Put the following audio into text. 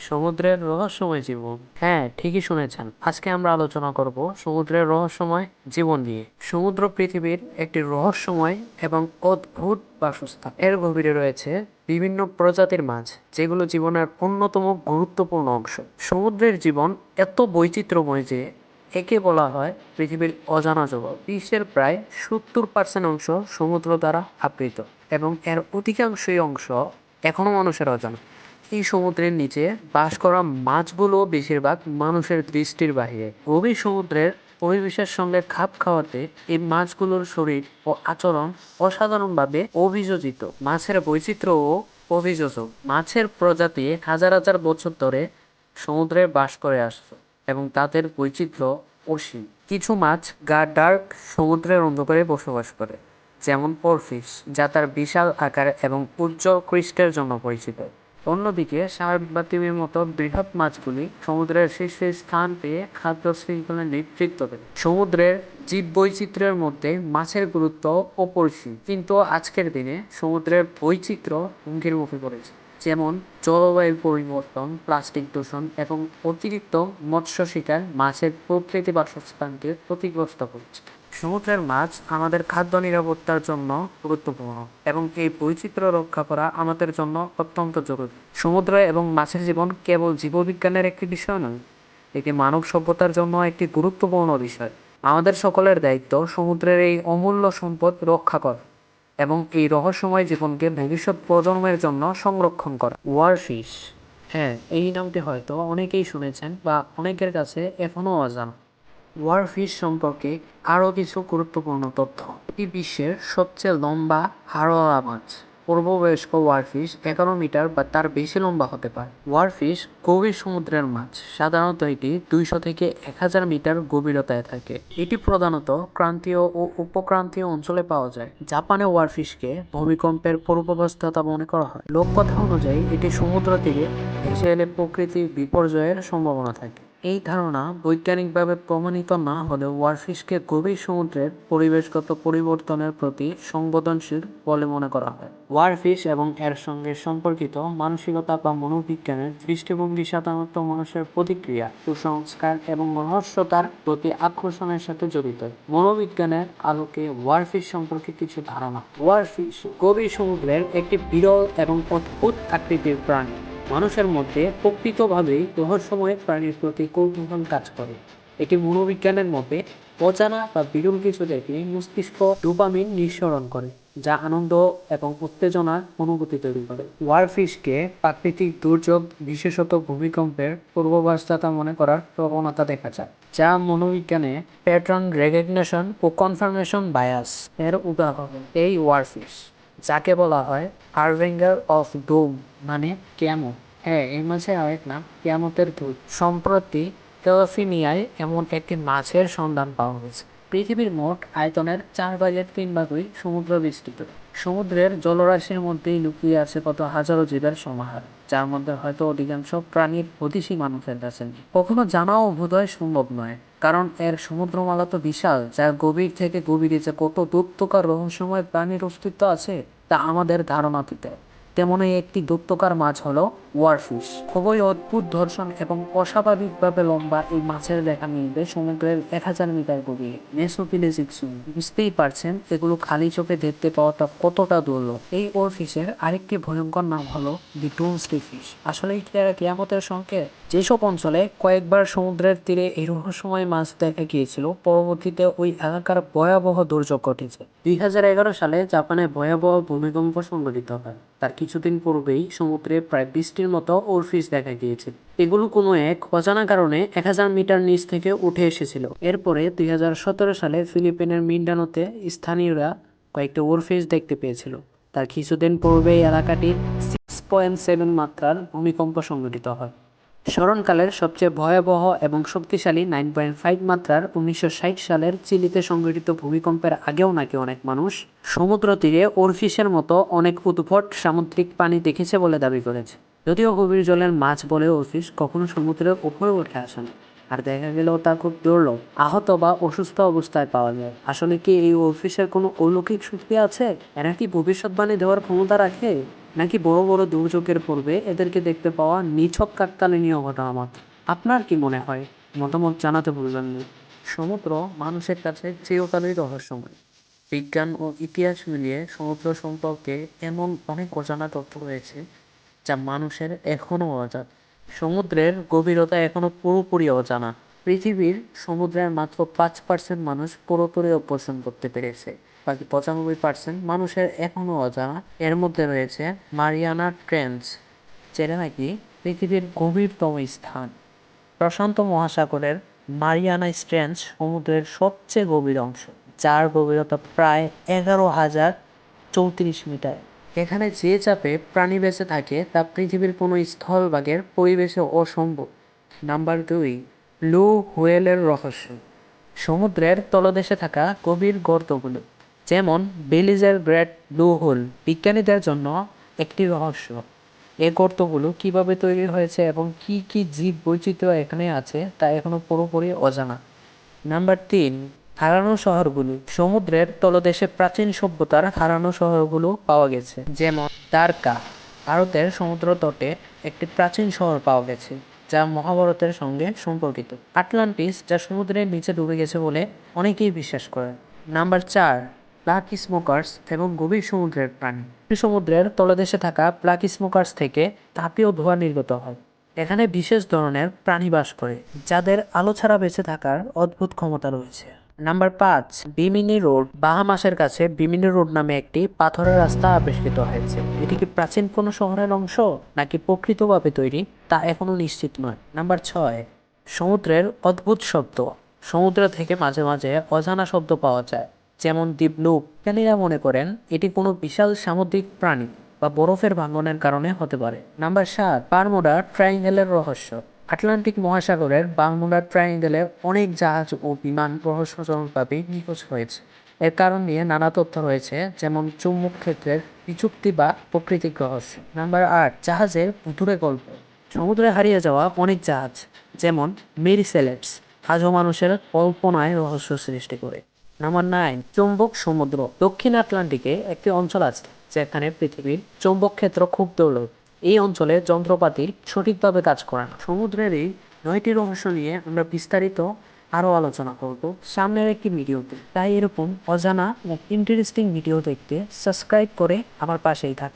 সমুদ্রের রহস্যময় জীবন। হ্যাঁ, ঠিকই শুনেছেন। আজকে আমরা আলোচনা করব সমুদ্রের রহস্যময় জীবন নিয়ে। সমুদ্র পৃথিবীর একটি রহস্যময় এবং অদ্ভুত বাসস্থান। এর গভীরে রয়েছে বিভিন্ন প্রজাতির মাছ, যেগুলো জীবনের অন্যতম গুরুত্বপূর্ণ অংশ। সমুদ্রের জীবন এত বৈচিত্র্যময় যে একে বলা হয় পৃথিবীর অজানা জগৎ। বিশ্বের প্রায় 70% অংশ সমুদ্র দ্বারা আবৃত এবং এর অধিকাংশই অংশ এখনো মানুষের অজানা। এই সমুদ্রের নিচে বাস করা মাছগুলো বেশিরভাগ মানুষের দৃষ্টির বাইরে। গভীর সমুদ্রের পরিবেশের সঙ্গে খাপ খাওয়াতে এই মাছগুলোর শরীর ও আচরণ অসাধারণভাবে অভিযোজিত। মাছের বৈচিত্র্য ও অভিযোজন। মাছের প্রজাতি হাজার হাজার বছর ধরে সমুদ্রে বাস করে আসছে এবং তাদের বৈচিত্র্য অসীম। কিছু মাছ ডার্ক সমুদ্রের অন্ধকারে বসবাস করে, যেমন পোরফিশ, যা তার বিশাল আকার এবং উজ্জ্বল ক্রিস্টের জন্য পরিচিত। অন্যদিকে শার্ক বা তিমির মতো বৃহৎ মাছগুলি সমুদ্রের শীর্ষে স্থান পেয়ে খাদ্য শৃঙ্খলার নেতৃত্ব দেয়। সমুদ্রের জীববৈচিত্র্যের মধ্যে মাছের গুরুত্ব অপরিসীম, কিন্তু আজকের দিনে সমুদ্রের বৈচিত্র্য হুমকির মুখে পড়েছে, যেমন জলবায়ু পরিবর্তন, প্লাস্টিক দূষণ এবং অতিরিক্ত মৎস্য শিকার মাছের প্রকৃতি বাসস্থানকে ক্ষতিগ্রস্ত করছে। সমুদ্রের মাছ আমাদের খাদ্য নিরাপত্তার জন্য গুরুত্বপূর্ণ এবং এই বৈচিত্র্য রক্ষা করা আমাদের জন্য অত্যন্ত জরুরি। সমুদ্র এবং মাছের জীবন কেবল জীববিজ্ঞানের একটি বিষয় নয়, এটি মানব সভ্যতার জন্য একটি গুরুত্বপূর্ণ বিষয়। আমাদের সকলের দায়িত্ব সমুদ্রের এই অমূল্য সম্পদ রক্ষা করা এবং এই রহস্যময় জীবনকে ভবিষ্যৎ প্রজন্মের জন্য সংরক্ষণ করা। ওয়ারফিশ, হ্যাঁ, এই নামটি হয়তো অনেকেই শুনেছেন বা অনেকের কাছে এখনও অজানা। ওয়ারফিশ সম্পর্কে আরও কিছু গুরুত্বপূর্ণ তথ্য। এটি বিশ্বের সবচেয়ে লম্বা হাড়ওয়ালা মাছ। পূর্ববয়স্ক ওয়ারফিশ 11 মিটার বা তার বেশি লম্বা হতে পারে। ওয়ারফিশ গভীর সমুদ্রের মাছ। সাধারণত এটি 200 থেকে 1000 মিটার গভীরতায় থাকে। এটি প্রধানত ক্রান্তীয় ও উপক্রান্তীয় অঞ্চলে পাওয়া যায়। জাপানে ওয়ারফিশকে ভূমিকম্পের পূর্বাবস্থা মনে করা হয়। লোককথা অনুযায়ী এটি সমুদ্র থেকে ভেসে এলে প্রকৃতির বিপর্যয়ের সম্ভাবনা থাকে। এই ধারণা বৈজ্ঞানিকভাবে প্রমাণিত না হলেও ওয়ারফিশকে গভীর সমুদ্রের পরিবেশগত পরিবর্তনের প্রতি সংবেদনশীল বলে মনে করা হয়। ওয়ারফিশ এবং এর সঙ্গে সম্পর্কিত মানসিকতা বা মনোবিজ্ঞানের দৃষ্টিভঙ্গি সাধারণত মানুষের প্রতিক্রিয়া, কুসংস্কার এবং রহস্যতার প্রতি আকর্ষণের সাথে জড়িত। মনোবিজ্ঞানের আলোকে ওয়ারফিশ সম্পর্কে কিছু ধারণা। ওয়ারফিশ গভীর সমুদ্রের একটি বিরল এবং অদ্ভুত আকৃতির প্রাণী। মানুষের মধ্যে প্রকৃতভাবেই রহস্যময় প্রাণীর প্রতি কৌতূহল কাজ করে। এটি মনোবিজ্ঞানের মতে অজানা বা বিরল কিছু দেখলে মস্তিষ্ক ডোপামিন নিঃসরণ করে, যা আনন্দ এবং উত্তেজনার অনুভূতি তৈরি করে। ওয়ারফিশকে প্রাকৃতিক দুর্যোগ, বিশেষত ভূমিকম্পের পূর্বাবস্থা মনে করার প্রবণতা দেখা যায়, যা মনোবিজ্ঞানে প্যাটার্ন রেকগনিশন ও কনফার্মেশন বায়াস এর উদাহরণ। এই ওয়ারফিশ, যাকে বলা হয় হারবিঙ্গার অফ ডুম, মানে কিয়ামত। হ্যাঁ, এই মাছের আরেক নাম কিয়ামতের দূত। সম্প্রতি ক্যালিফোর্নিয়ায় এমন একটি মাছের সন্ধান পাওয়া গেছে। পৃথিবীর মোট আয়তনের 4/3 সমুদ্র বিস্তৃত। সমুদ্রের জলরাশির মধ্যেই লুকিয়ে আছে কত হাজারো জীবের সমাহার, যার মধ্যে হয়তো অধিকাংশ প্রাণীর হদিশই মানুষের কাছে নেই। কখনো জানাও বোধহয় সম্ভব নয়, কারণ এর সমুদ্রমালা তো বিশাল, যার গভীর থেকে গভীরে যে কত দূরত্বকার রহস্যময় প্রাণীর অস্তিত্ব আছে তা আমাদের ধারণাতীত। তেমনই একটি দৈত্যকার মাছ হলো ওয়ারফিশ। খুবই অদ্ভুত দর্শন এবং অস্বাভাবিকভাবে লম্বা এই মাছের দেখা মিলবে সমুদ্রের 1000 মিটার গভীরে। মেসোপিলেজিক জুম, বুঝতেই পারছেন এগুলো খালি চোখে দেখতে পাওয়াটা কতটা দুর্লভ। এই ওয়ারফিশের আরেকটি ভয়ঙ্কর নাম হলো দি ডুমসডে ফিশ। আসলে কিয়ামতের সংকেত। যেসব অঞ্চলে কয়েকবার সমুদ্রের তীরে এই রহস্যময় মাছ দেখা গিয়েছিল, পরবর্তীতে ওই এলাকার ভয়াবহ দুর্যোগ ঘটেছে। 2011 সালে জাপানে ভয়াবহ ভূমিকম্প সংঘটিত হয়। তার কিছুদিন পূর্বেই সমুদ্রে প্রায় 20টির মতো ওরফিশ দেখা গিয়েছে। এগুলো কোনো এক অজানা কারণে 1000 মিটার নিচ থেকে উঠে এসেছিল। এরপরে 2017 সালে ফিলিপিনের মিন্ডানোতে স্থানীয়রা কয়েকটি ওরফিশ দেখতে পেয়েছিল। তার কিছুদিন পূর্বেই এলাকাটির 6.7 মাত্রার ভূমিকম্প সংঘটিত হয়। স্মরণকালের সবচেয়ে ভয়াবহ এবং শক্তিশালী 9.5 মাত্রার 1960 সালের চিলিতে সংঘটিত ভূমিকম্পের আগেও নাকি অনেক মানুষ সমুদ্র তীরে ওরফিশের মতো অনেক উদ্ভট সামুদ্রিক প্রাণী দেখেছে বলে দাবি করেছে। যদিও গভীর জলের মাছ বলে ওরফিশ কখনো সমুদ্রের উপরে উঠে আসে না, আর দেখা গেলেও তা খুব দুর্লভ, আহত বা অসুস্থ অবস্থায় পাওয়া যায়। আসলে কি এই ওরফিশের কোনো অলৌকিক শক্তি আছে? এরা কি ভবিষ্যৎবাণী দেওয়ার ক্ষমতা রাখে? নাকি বড় বড় দুর্যোগের পূর্বে এদেরকে দেখতে পাওয়া নিছক কাকতালীয় ঘটনা মাত্র? আপনার কি মনে হয়? মতামত জানাতে ভুলবেন না। সমুদ্র মানুষের কাছে চিরকালই রহস্যময়। বিজ্ঞান ও ইতিহাস মিলিয়ে সমুদ্র সম্পর্কে এমন অনেক অজানা তথ্য রয়েছে যা মানুষের এখনও অজানা। সমুদ্রের গভীরতা এখনও পুরোপুরি অজানা। পৃথিবীর সমুদ্রের মাত্র 5% মানুষ পুরোপুরি অর্জন করতে পেরেছে। বাকি 95% মানুষের এখনও অজানা। এর মধ্যে রয়েছে মারিয়ানা ট্রেঞ্চ, যেটা নাকি পৃথিবীর গভীরতম স্থান। প্রশান্ত মহাসাগরের মারিয়ানা ট্রেঞ্চ সমুদ্রের সবচেয়ে গভীর অংশ, যার গভীরতা প্রায় 11,034 মিটার। এখানে যে চাপে প্রাণী বেঁচে থাকে তা পৃথিবীর কোনো স্থলভাগের পরিবেশে অসম্ভব। নাম্বার 2, ব্লু হোয়েলের রহস্য। সমুদ্রের তলদেশে থাকা গভীর গর্তগুলো, যেমন বেলিজের গ্রেট ব্লু হোল, বিজ্ঞানীদের জন্য একটি রহস্য। এই গর্তগুলো কিভাবে তৈরি হয়েছে এবং কি কি জীব বৈচিত্র্য এখানে আছে তা এখনো পুরোপুরি অজানা। নাম্বার 3, হারানো শহরগুলো। সমুদ্রের তলদেশে প্রাচীন সভ্যতার হারানো শহরগুলো পাওয়া গেছে, যেমন দ্বারকা। ভারতের সমুদ্র তটে একটি প্রাচীন শহর পাওয়া গেছে যা মহাভারতের সঙ্গে সম্পর্কিত। আটলান্টিস, যা সমুদ্রের নিচে ডুবে গেছে বলে অনেকেই বিশ্বাস করে। নাম্বার 4, ব্ল্যাক স্মোকার্স এবং গভীর সমুদ্রের প্রাণী। সমুদ্রের তলদেশে থাকা ব্ল্যাক স্মোকার্স থেকে তাপীয় ধোঁয়া নির্গত হয়। এখানে বিশেষ ধরনের প্রাণী বাস করে যাদের আলো ছাড়া বেঁচে থাকার অদ্ভুত ক্ষমতা রয়েছে। Number 5, Bimini road. বাহামাসের কাছে বিমিনি রোড নামে একটি পাথরের রাস্তা আবিষ্কৃত হয়েছে। এটি কি প্রাচীন কোনো শহরের অংশ নাকি প্রকৃতভাবে তৈরি তা এখনো নিশ্চিত নয়। নাম্বার 6, সমুদ্রের অদ্ভুত শব্দ। সমুদ্র থেকে মাঝে মাঝে অজানা শব্দ পাওয়া যায়, যেমন দ্বীপলুপ। বিজ্ঞানীরা মনে করেন এটি কোনো বিশাল সামুদ্রিক প্রাণী বা বরফের ভাঙনের কারণে হতে পারে। নাম্বার 7, বারমুডা ট্রায়াঙ্গেলের রহস্য। আটলান্টিক মহাসাগরের বারমুডা ট্রায়াঙ্গেলে অনেক জাহাজ ও বিমান রহস্যজনকভাবে নিখোঁজ হয়েছে। এর কারণ নিয়ে নানা তথ্য রয়েছে, যেমন চুম্বক ক্ষেত্রের বিচুক্তি বা প্রাকৃতিক রহস্য। নাম্বার 8, জাহাজের ভুতুড়ে গল্প। সমুদ্রে হারিয়ে যাওয়া অনেক জাহাজ, যেমন মেরি সেলেটস, আজও মানুষের কল্পনায় রহস্য সৃষ্টি করে। নাম্বার 9, চৌম্বক সমুদ্র। দক্ষিণ আটলান্টিকে একটি অঞ্চল আছে যেখানে পৃথিবীর চৌম্বক ক্ষেত্র খুব দুর্লভ। এই অঞ্চলে যন্ত্রপাতি সঠিকভাবে কাজ করে না। সমুদ্রের এই 9টি রহস্য নিয়ে আমরা বিস্তারিত আরও আলোচনা করব সামনের একটি ভিডিওতে। তাই এরকম অজানা ও ইন্টারেস্টিং ভিডিও দেখতে সাবস্ক্রাইব করে আমার পাশেই থাকুন।